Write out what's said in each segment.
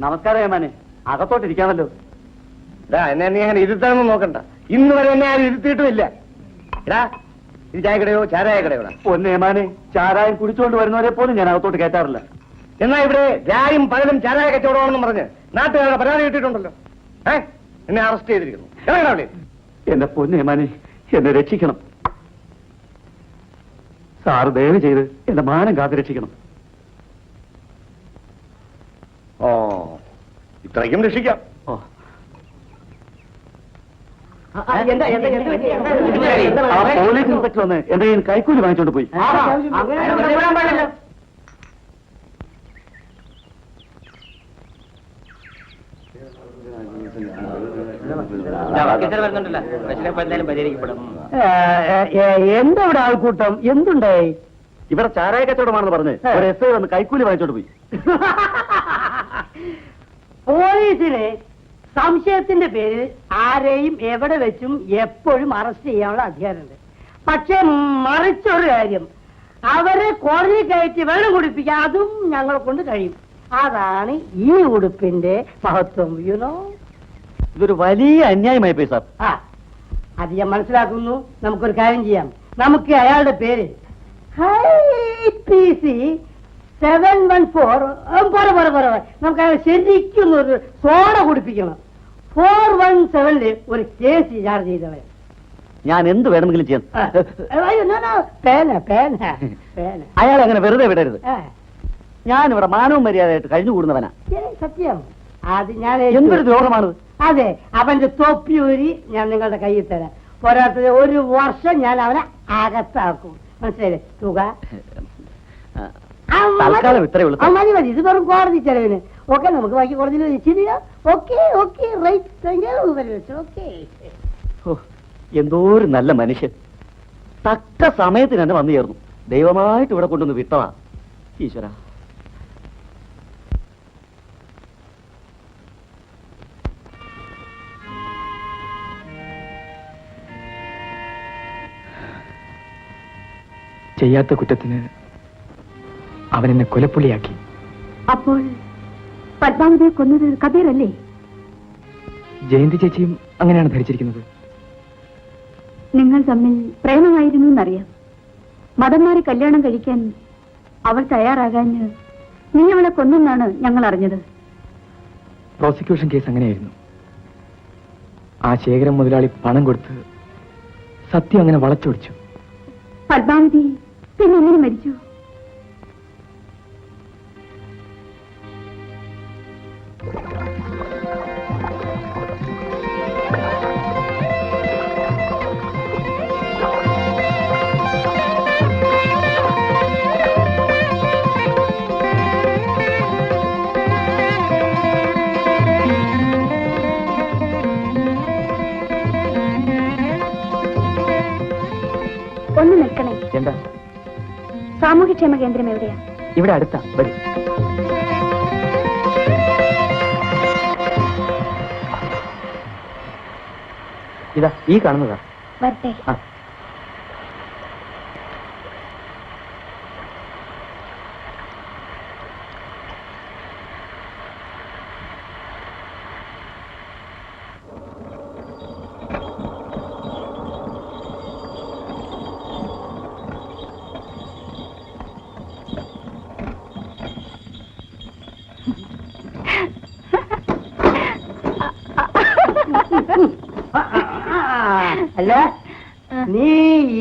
നമസ്കാരം ഏമാനെ, അകത്തോട്ടിരിക്കാമല്ലോ. എന്നെ നീ അങ്ങനെ ഇരുത്താനൊന്നും നോക്കണ്ട. ഇന്ന് വരെ എന്നെ ആരും ഇരുത്തിയിട്ടുമില്ല. എടാ, ഇത് ചായക്കടയോ ചാരായക്കടയോ? ഒന്നേമാനെ, ചാരായം കുടിച്ചുകൊണ്ട് വരുന്നവരെ പോലും ഞാൻ അകത്തോട്ട് കയറ്റാറില്ല. എന്നാ ഇവിടെ രായും പകലും ചാരായ കച്ചവടമാണെന്ന് പറഞ്ഞ് നാട്ടുകാരുടെ പരാതി കിട്ടിയിട്ടുണ്ടല്ലോ. എന്നെ അറസ്റ്റ് ചെയ്തിരിക്കുന്നു. എന്റെ പൊന്നേമാനെ, എന്നെ രക്ഷിക്കണം. സാറ് ദയവ് ചെയ്ത് എന്റെ മാനം കാത്തു രക്ഷിക്കണം. ഓ, ഇത്രയ്ക്കും രക്ഷിക്കാം. പോലീസ് ഇൻസ്പെക്ടർ വന്ന് എന്റെ കയ്യിൽ കൈക്കൂലി വാങ്ങിച്ചോണ്ട് പോയി. എന്താ ഇവിടെ ആൾക്കൂട്ടം? എന്തുണ്ടായി? ഇവിടെ ചാരായ കച്ചവടമാണെന്ന് പറഞ്ഞ് ഒരു എസ് ഐ വന്ന് കൈക്കൂലി വാങ്ങിച്ചോണ്ട് പോയി. പോലീസിന് സംശയത്തിന്റെ പേരിൽ ആരെയും എവിടെ വെച്ചും എപ്പോഴും അറസ്റ്റ് ചെയ്യാനുള്ള അധികാരമുണ്ട്. പക്ഷെ മറിച്ചൊരു കാര്യം, അവരെ കോടതി കയറ്റി വെള്ളം കുടിപ്പിക്കാൻ അതും ഞങ്ങളെ കൊണ്ട് കഴിയും. അതാണ് ഈ ഉടുപ്പിന്റെ മഹത്വം. യുനോ, ഇതൊരു വലിയ അന്യായമായി പോയി സാർ. അത് ഞാൻ മനസ്സിലാക്കുന്നു. നമുക്കൊരു കാര്യം ചെയ്യാം. നമുക്ക് അയാളുടെ പേര് നമുക്ക് അയാൾ ശരിക്കും ഒരു സോഡ കുടിപ്പിക്കണം. 417 ഒരു കേസ് ചാർജ് ചെയ്തവൻ. ഞാൻ എന്ത് വേണമെങ്കിലും ചെയ്യാം. അയാൾ അങ്ങനെ വെറുതെ വിടരുത്. ഞാനിവിടെ മാനവും മര്യാദയായിട്ട് കഴിഞ്ഞുകൂടുന്നവനാ. സത്യം. അത് ഞാൻ എന്തൊരു ദ്രോഹമാണത്. അതെ, അവന്റെ തൊപ്പിയൂരി ഞാൻ നിങ്ങളുടെ കയ്യിൽ തരാം. പോരാത്തത് 1 വർഷം ഞാൻ അവനെ അകത്താക്കും. മനസ്സിലായില്ലേ? തുക മതി മതി. ഇത് വെറും കോടതി ചെലവിന്. ഓക്കെ, നമുക്ക് ബാക്കി കോടതിയിൽ വെച്ചില്ല. Okay okay, right. ഓക്കെ. എന്തോ ഒരു നല്ല മനുഷ്യൻ. തക്ക സമയത്തിന് തന്നെ വന്നു ചേർന്നു. ദൈവമായിട്ട് ഇവിടെ കൊണ്ടുവന്ന് വിട്ടതാ. ഈശ്വര. ചെയ്യാത്ത കുറ്റത്തിന് അവൻ എന്നെ കൊലപ്പുള്ളിയാക്കി. അപ്പോൾ പത്മാവതിയെ കൊന്നത് കബീറല്ലേ? ജയന്തി ചേച്ചിയും അങ്ങനെയാണ് ധരിച്ചിരിക്കുന്നത്. നിങ്ങൾ തമ്മിൽ പ്രേമമായിരുന്നു എന്നറിയാം. മതം മാറി കല്യാണം കഴിക്കാൻ അവൾ തയ്യാറാകാന് നീ അവളെ കൊന്നെന്നാണ് ഞങ്ങൾ അറിഞ്ഞത്. പ്രോസിക്യൂഷൻ കേസ് അങ്ങനെയായിരുന്നു. ആ ശേഖരം മുതലാളി പണം കൊടുത്ത് സത്യം അങ്ങനെ വളച്ചൊടിച്ചു. പത്മാവതി പിന്നെ എങ്ങനെ മരിച്ചു? ഒന്ന് നിൽക്കണേ. എന്താ? സാമൂഹ്യക്ഷേമ കേന്ദ്രം എവിടെയാ? ഇവിടെ അടുത്താ. വരും. ഇതാ ഈ കാണുന്നതാ. വരട്ടെ. അല്ല, നീ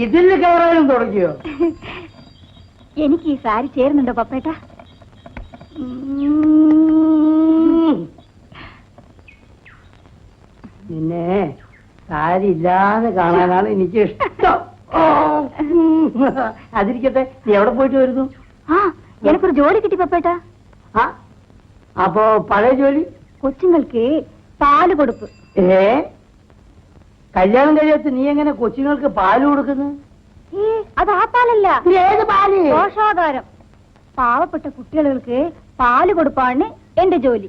ഇതിൽ കയറാനും തുടങ്ങിയോ? എനിക്ക് ഈ സാരി ചേരുന്നുണ്ടോ പപ്പേട്ട? നിന്നെ സാരി ഇല്ലാതെ കാണാനാണ് എനിക്ക് ഇഷ്ടം. അതിരിക്കട്ടെ, നീ എവിടെ പോയിട്ട് വരുന്നു? എനിക്കൊരു ജോലി കിട്ടി പപ്പേട്ട. അപ്പോ പഴയ ജോലി? കൊച്ചുങ്ങൾക്ക് പാല് കൊടുപ്പ്. കല്യാണം കഴിയാത്ത നീ എങ്ങനെ കൊച്ചുങ്ങൾക്ക് പാല് കൊടുക്കുന്നു? അത് ആ പാലല്ല. ഏത് പാല്? പോഷകാഹാരം. പാവപ്പെട്ട കുട്ടികൾക്ക് പാല് കൊടുപ്പാണ് എന്റെ ജോലി.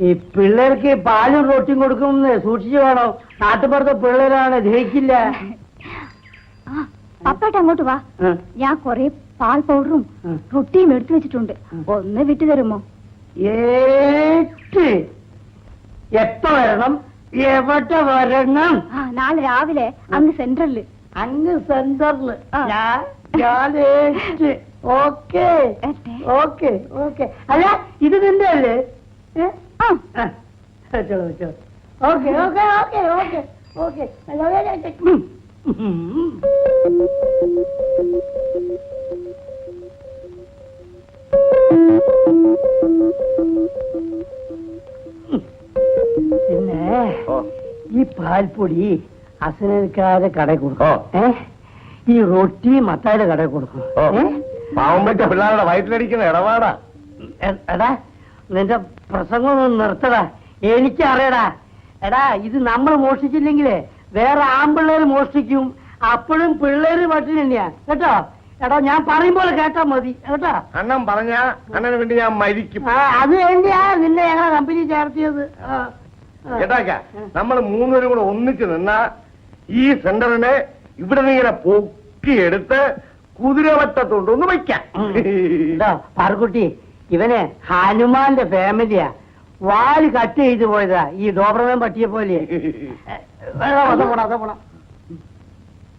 ഈ പിള്ളേർക്ക് പാലും റൊട്ടിയും കൊടുക്കുമെന്ന് സൂക്ഷിച്ചു വേണോ. നാട്ടുപുറത്തെ പിള്ളേരാണ്, ദഹിക്കില്ല. പപ്പേട്ട അങ്ങോട്ട് വാ. ഞാൻ കൊറേ പാൽ പൗഡറും റൊട്ടിയും എടുത്തു വെച്ചിട്ടുണ്ട്. ഒന്ന് വിട്ടു തരുമോ? എപ്പ വരണം? എവിടെ വരണം? നാളെ രാവിലെ അങ്ങ് സെൻട്രലില്. അങ്ങ് സെന്ററില്. Okay okay okay. അല്ല ഇത് നിന്റെ അല്ലേ? വെച്ചോളൂ വെച്ചോളൂ. Okay okay okay okay okay. പിന്നെ ഈ പാൽപ്പൊടി അസനക്കാരെ കടയിൽ കൊടുക്കും. ഈ റൊട്ടി മത്തായുടെ കടയിൽ കൊടുക്കും. പാവം പറ്റ പിള്ളേരുടെ വയറ്റിലടിക്കുന്ന ഇടപാടാ. എടാ നിന്റെ പ്രസംഗം ഒന്ന് നിർത്തടാ. എനിക്കറിയടാ. എടാ ഇത് നമ്മൾ മോഷ്ടിച്ചില്ലെങ്കിലേ വേറെ ആമ്പിള്ളേര് മോഷ്ടിക്കും. അപ്പോഴും പിള്ളേര് പട്ടിണി തന്നെയാ കേട്ടോ. എടാ ഞാൻ പറയും പോലെ കേട്ടാ മതി കേട്ടോ. അണ്ണൻ പറഞ്ഞ അണ്ണന് വേണ്ടി ഞാൻ മരിക്കും. അത് വേണ്ടിയാ നിന്നെ ഞങ്ങളെ കമ്പനി ചേർത്തിയത്. കേട്ടാക്ക, നമ്മൾ മൂന്നുപേരും കൂടെ ഒന്നിച്ച് നിന്നാ ഈ സെന്ററിനെ ഇവിടെ നിന്ന് ഇങ്ങനെ പൊക്കിയെടുത്ത് കുതിരവട്ടത്തോണ്ടൊന്ന് വയ്ക്കാം. പാർക്കുട്ടി, ഇവനെ ഹനുമാന്റെ ഫാമിലിയാ. വാല് കട്ട് ചെയ്ത് പോയതാ ഈ ഡോബർമാൻ പട്ടിയെ പോലെ.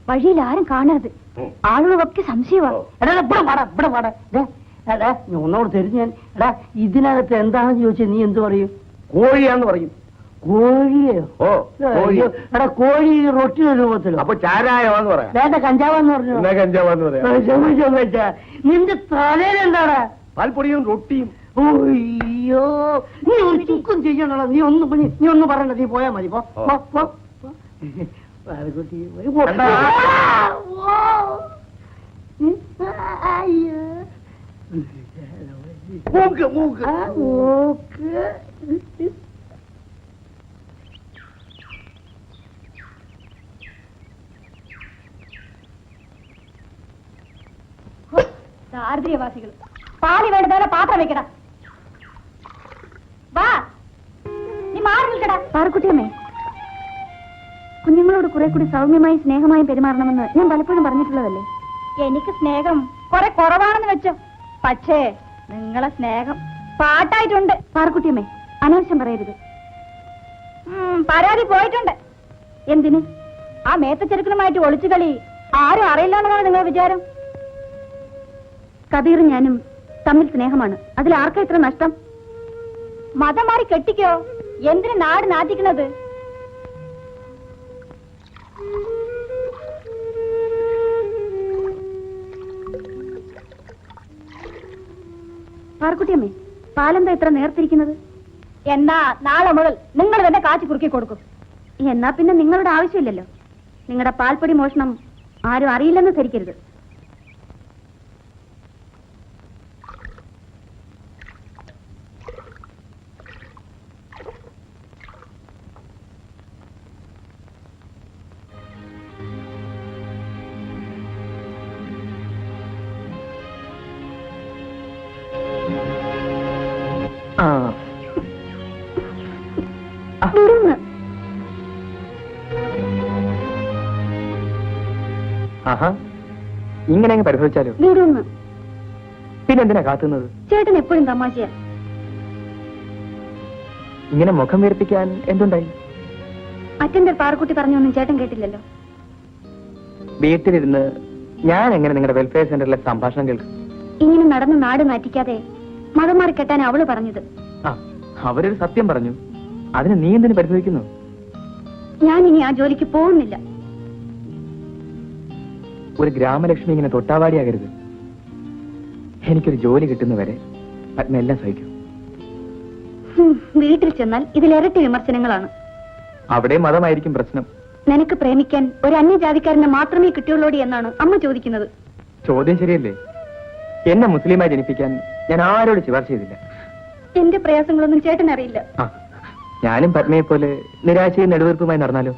വഴിയിൽ ആരും കാണരുത്. ആളുകളൊക്കെ സംശയമാണ്. ഒന്നോട് തരും ഞാൻ. എടാ ഇതിനകത്ത് എന്താണെന്ന് ചോദിച്ചാൽ നീ എന്ത് പറയും? കോഴിയാന്ന് പറയും. കോഴിയോ? ഓ എടാ കോഴി റൊട്ടി രൂപത്തിലോ? അപ്പൊ ചാരായമാന്ന് പറയാം. വേണ്ട കഞ്ചാവെന്ന് പറഞ്ഞു. കഞ്ചാവാന്ന് പറയാം. നിന്റെ തലയിൽ എന്താടാ? പാൽപ്പൊടിയും റൊട്ടിയും. ഓയ്യോ നീ ഒരു ചുക്കും ചെയ്യണല്ലോ. നീ ഒന്നും പറയണ്ട. നീ പോയാ മതി. മൂക്ക് മൂക്ക് ദാരിദ്ര്യവാസികൾ. പാലി വേണ്ടതോലെ പാത്രം വെക്കടാ. വാ നീ മാറി നിൽക്കടാ. പാറക്കുട്ടിയമ്മേ, കുഞ്ഞുങ്ങളോട് കുറെ കൂടി സൗമ്യമായി സ്നേഹമായും പെരുമാറണമെന്ന് ഞാൻ പലപ്പോഴും പറഞ്ഞിട്ടുള്ളതല്ലേ. എനിക്ക് സ്നേഹം കുറെ കുറവാണെന്ന് വെച്ചോ. പക്ഷേ നിങ്ങളെ സ്നേഹം പാട്ടായിട്ടുണ്ട്. പാറക്കുട്ടിയമ്മേ, അനാവശ്യം പറയരുത്. പരാതി പോയിട്ടുണ്ട്. എന്തിന്? ആ മേത്തച്ചെറുക്കനുമായിട്ട് ഒളിച്ചു കളി ആരും അറിയില്ലെന്നാണ് നിങ്ങളുടെ വിചാരം? കബീറും ഞാനും തമ്മിൽ സ്നേഹമാണ്. അതിൽ ആർക്കാ ഇത്ര നഷ്ടം? മതം മാറി കെട്ടിക്കോ. എന്തിനു നാട് നാറ്റിക്കണത്? പാർക്കുട്ടിയമ്മേ, പാലെന്താ ഇത്ര നേർത്തിരിക്കുന്നത്? എന്നാ നാളെ മുതൽ നിങ്ങൾ തന്നെ കാച്ചി കുറുക്കി കൊടുക്കും. എന്നാ പിന്നെ നിങ്ങളുടെ ആവശ്യമില്ലല്ലോ. നിങ്ങളുടെ പാൽപ്പൊടി മോഷണം ആരും അറിയില്ലെന്ന് ധരിക്കരുത്. ഇങ്ങനെ അങ്ങ് പരിശോധിച്ചാലോ? പിന്നെന്തിനാ കാത്തുന്നത്? ചേട്ടൻ എപ്പോഴും തമാശയാ. ഇങ്ങനെ മുഖം വീർപ്പിക്കാൻ എന്തുണ്ടായി? അറ്റൻഡർ പാറക്കുട്ടി പറഞ്ഞൊന്നും ചേട്ടൻ കേട്ടില്ലല്ലോ. വീട്ടിലിരുന്ന് ഞാൻ എങ്ങനെ നിങ്ങളുടെ വെൽഫെയർ സെന്ററിലെ സംഭാഷണം കേൾക്കും? ഇങ്ങനെ നടന്ന് നാട് മാറ്റിക്കാതെ മതം മാറി കെട്ടാൻ അവള് പറഞ്ഞത്. അവരൊരു സത്യം പറഞ്ഞു. അതിന് നീ എന്തിനു പരിശോധിക്കുന്നു? ഞാൻ ഇനി ആ ജോലിക്ക് പോകുന്നില്ല. ഒരു ഗ്രാമലക്ഷ്മി ഇങ്ങനെ തൊട്ടാവാടിയാകരുത്. എനിക്കൊരു ജോലി കിട്ടുന്നവരെ എല്ലാം സഹിക്കും. വീട്ടിൽ ചെന്നാൽ ഇതിലിരട്ടി വിമർശനങ്ങളാണ്. അവിടെ മതമായിരിക്കും പ്രശ്നം. നിനക്ക് പ്രേമിക്കാൻ ഒരു അന്യജാതിക്കാരനെ മാത്രമേ കിട്ടുള്ളൂടി എന്നാണ് അമ്മ ചോദിക്കുന്നത്. ചോദ്യം ശരിയല്ലേ? എന്നെ മുസ്ലിമായി ജനിപ്പിക്കാൻ ഞാൻ ആരോട് ശുപാർശ ചെയ്തില്ല. എന്റെ പ്രയാസങ്ങളൊന്നും ചേട്ടൻ അറിയില്ല. ഞാനും പത്മയെ പോലെ നിരാശയും നെടുവീർപ്പുമായി നടന്നാലോ?